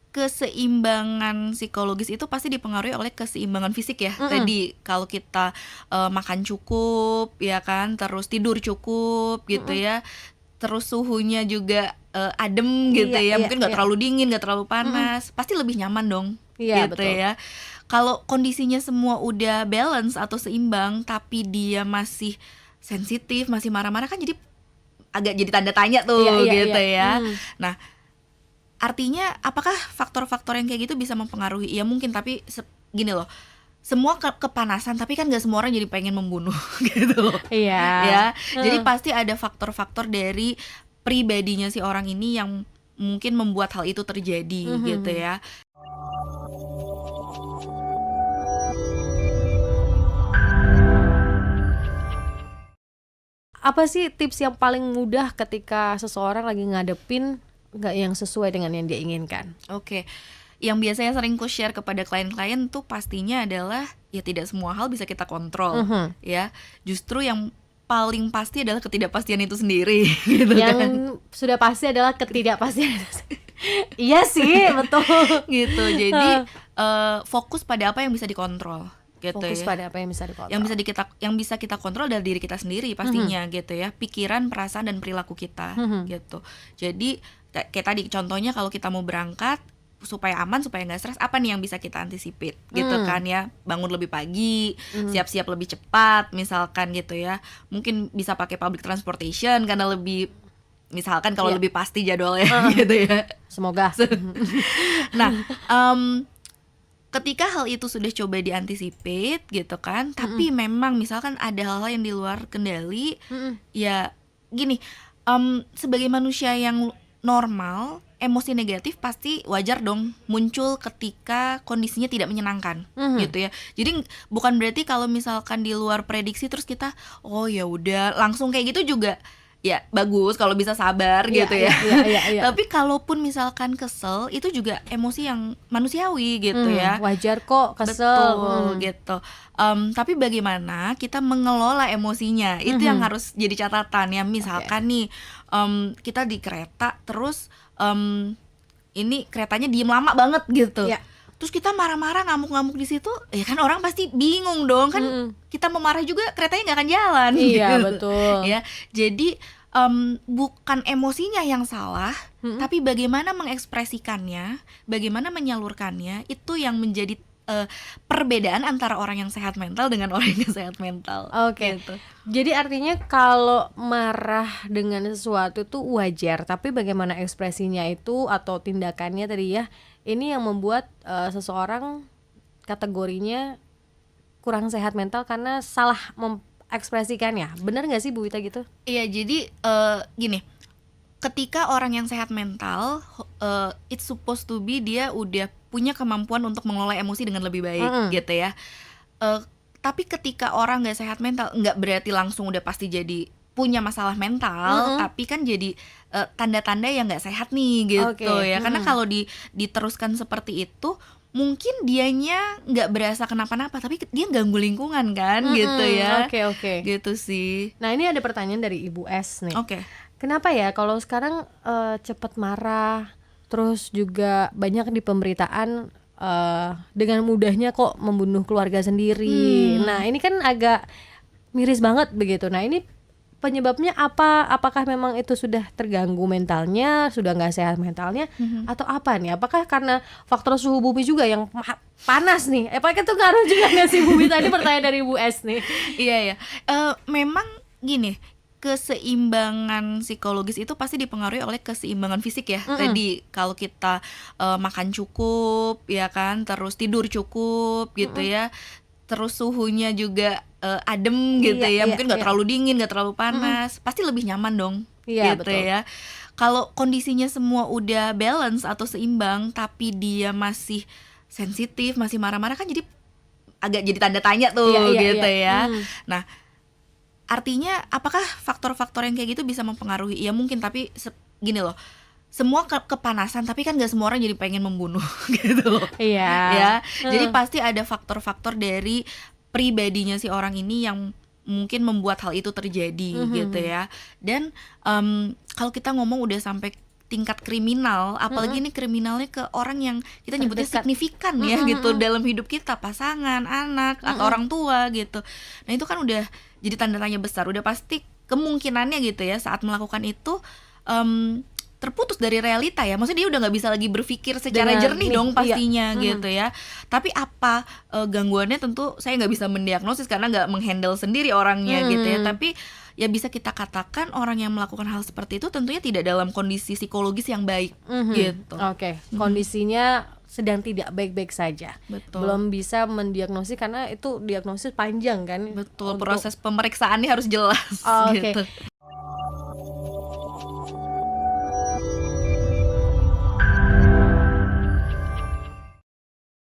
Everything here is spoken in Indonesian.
keseimbangan psikologis itu pasti dipengaruhi oleh keseimbangan fisik ya. Mm-mm. Tadi kalau kita makan cukup, ya kan, terus tidur cukup gitu Mm-mm. ya, terus suhunya juga adem gitu Iya, ya, iya, mungkin nggak iya. terlalu dingin, nggak terlalu Mm-mm. panas, pasti lebih nyaman dong, Iya, gitu betul. ya. Kalau kondisinya semua udah balance atau seimbang, tapi dia masih sensitif, masih marah-marah, kan jadi agak jadi tanda tanya tuh, Iya, iya, gitu iya. ya. Nah, artinya apakah faktor-faktor yang kayak gitu bisa mempengaruhi? Ya mungkin, tapi gini loh, semua kepanasan, tapi kan nggak semua orang jadi pengen membunuh gitu loh. Iya. Ya, jadi pasti ada faktor-faktor dari pribadinya si orang ini yang mungkin membuat hal itu terjadi gitu ya. Apa sih tips yang paling mudah ketika seseorang lagi ngadepin nggak yang sesuai dengan yang dia inginkan? Oke, yang biasanya sering ku share kepada klien-klien tuh pastinya adalah ya tidak semua hal bisa kita kontrol ya. Justru yang paling pasti adalah ketidakpastian itu sendiri gitu Yang kan. sudah pasti adalah ketidakpastian. Iya sih, betul. Gitu. Jadi fokus pada apa yang bisa dikontrol gitu. Fokus ya. pada apa yang bisa dikontrol. Yang bisa kita kontrol dari diri kita sendiri pastinya gitu ya. Pikiran, perasaan dan perilaku kita gitu. Jadi kayak tadi contohnya, kalau kita mau berangkat supaya aman, supaya nggak stres, apa nih yang bisa kita antisipate gitu kan ya. Bangun lebih pagi, siap-siap lebih cepat misalkan gitu ya. Mungkin bisa pakai public transportation karena lebih, misalkan kalau lebih pasti jadwalnya gitu ya. Semoga. Nah, ketika hal itu sudah coba diantisipate gitu kan, tapi memang misalkan ada hal-hal yang di luar kendali, ya gini, sebagai manusia yang normal, emosi negatif pasti wajar dong muncul ketika kondisinya tidak menyenangkan gitu ya. Jadi bukan berarti kalau misalkan di luar prediksi terus kita oh ya udah langsung kayak gitu juga. Ya bagus kalau bisa sabar gitu ya. Iya. Tapi kalaupun misalkan kesel, itu juga emosi yang manusiawi gitu ya. Wajar kok kesel. Betul gitu. Tapi bagaimana kita mengelola emosinya, itu yang harus jadi catatan ya. Misalkan nih kita di kereta terus ini keretanya diem lama banget gitu. Terus kita marah-marah, ngamuk-ngamuk di situ, ya kan orang pasti bingung dong kan. Kita mau marah juga keretanya nggak akan jalan. Iya gitu. betul. Ya, jadi bukan emosinya yang salah, tapi bagaimana mengekspresikannya, bagaimana menyalurkannya, itu yang menjadi perbedaan antara orang yang sehat mental dengan orang yang sehat mental. Oke. Gitu. Jadi artinya kalau marah dengan sesuatu itu wajar, tapi bagaimana ekspresinya itu atau tindakannya tadi ya, ini yang membuat seseorang kategorinya kurang sehat mental karena salah mengekspresikannya. Bener nggak sih Bu Wita gitu? Iya, jadi gini, ketika orang yang sehat mental, it's supposed to be dia udah punya kemampuan untuk mengelola emosi dengan lebih baik gitu ya. Tapi ketika orang nggak sehat mental, nggak berarti langsung udah pasti jadi punya masalah mental, tapi kan jadi tanda-tanda yang nggak sehat nih gitu ya. Karena kalau diteruskan seperti itu, mungkin dianya nggak berasa kenapa-napa, tapi dia ganggu lingkungan kan gitu ya. Oke. Gitu sih. Nah ini ada pertanyaan dari Ibu S nih. Oke. Kenapa ya kalau sekarang cepet marah, terus juga banyak di pemberitaan dengan mudahnya kok membunuh keluarga sendiri. Nah ini kan agak miris banget begitu. Nah ini penyebabnya apa? Apakah memang itu sudah terganggu mentalnya, sudah nggak sehat mentalnya, atau apa nih? Apakah karena faktor suhu bumi juga yang panas nih? Apakah itu ngaruh juga nggak sih Bu Wita? Tadi pertanyaan dari Bu S nih. Iya. Memang gini, keseimbangan psikologis itu pasti dipengaruhi oleh keseimbangan fisik ya. Tadi kalau kita makan cukup, ya kan, terus tidur cukup gitu ya, terus suhunya juga adem gitu ya, mungkin nggak terlalu dingin, nggak terlalu panas, pasti lebih nyaman dong. Iya, gitu betul. ya. Kalau kondisinya semua udah balance atau seimbang, tapi dia masih sensitif, masih marah-marah, kan jadi agak jadi tanda tanya tuh gitu ya. Nah, artinya apakah faktor-faktor yang kayak gitu bisa mempengaruhi? Ya mungkin, tapi gini loh, semua kepanasan, tapi kan nggak semua orang jadi pengen membunuh gitu loh. Iya. Ya, jadi pasti ada faktor-faktor dari pribadinya si orang ini yang mungkin membuat hal itu terjadi gitu ya. Dan kalau kita ngomong udah sampai tingkat kriminal, apalagi ini kriminalnya ke orang yang kita nyebutnya Terdekat. signifikan ya gitu dalam hidup kita, pasangan, anak, atau orang tua gitu. Nah itu kan udah jadi tanda tanya besar, udah pasti kemungkinannya gitu ya saat melakukan itu terputus dari realita ya, maksudnya dia udah nggak bisa lagi berpikir secara Dengan jernih dong pastinya iya. gitu ya. Tapi apa gangguannya tentu saya nggak bisa mendiagnosis karena nggak menghandle sendiri orangnya gitu ya. Tapi ya bisa kita katakan orang yang melakukan hal seperti itu tentunya tidak dalam kondisi psikologis yang baik gitu. Oke, kondisinya sedang tidak baik-baik saja. Betul. Belum bisa mendiagnosis karena itu diagnosis panjang kan. Betul, untuk- proses pemeriksaannya harus jelas Oh, oke. gitu.